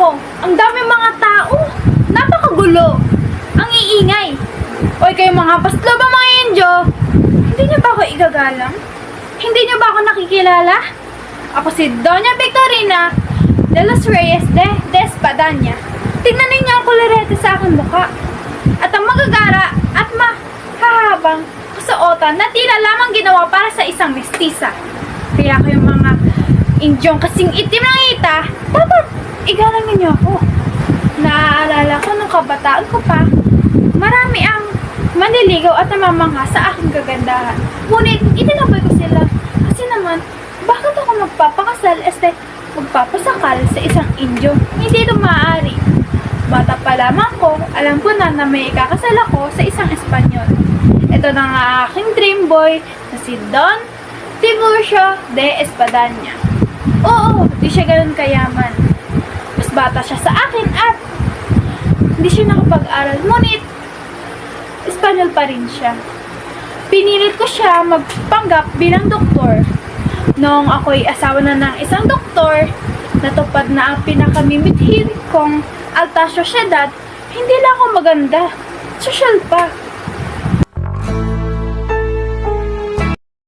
mo? Ang dami mga tao. Napakagulo. Ang iingay. Oy, kayo mga paslo ba mga Indio? Hindi niyo ba ako igagalang? Hindi niyo ba ako nakikilala? Ako si Doña Victorina de los Reyes de Espadaña. Tingnan ninyo ang kolorete sa aking mukha. At ang magagara at mahahabang kasuotan na tila lamang ginawa para sa isang mestiza. Kaya kayong mga Indyong kasing itim ng ita, dapat igalang ninyo ako. Naaalala ko nung kabataan ko pa, marami ang manliligaw at namamangha sa aking kagandahan. Ngunit itinabay ko sila kasi naman, bakit ako magpapasakal sa isang Indyo? Hindi ito maaari. Bata pa lamang ko, alam ko na may ikakasal ako sa isang Espanyol. Ito na nga aking dream boy na si Don Tiburcio de Espadaña. Oo, di siya ganun kayaman. Mas bata siya sa akin at hindi siya nakapag-aral. Ngunit, Espanyol pa rin siya. Pinilit ko siya magpanggap bilang doktor. Noong ako'y asawa na ng isang doktor, natupad na ang pinakamimithid kong alta sosyedad, hindi lang ako maganda. Sosyal pa.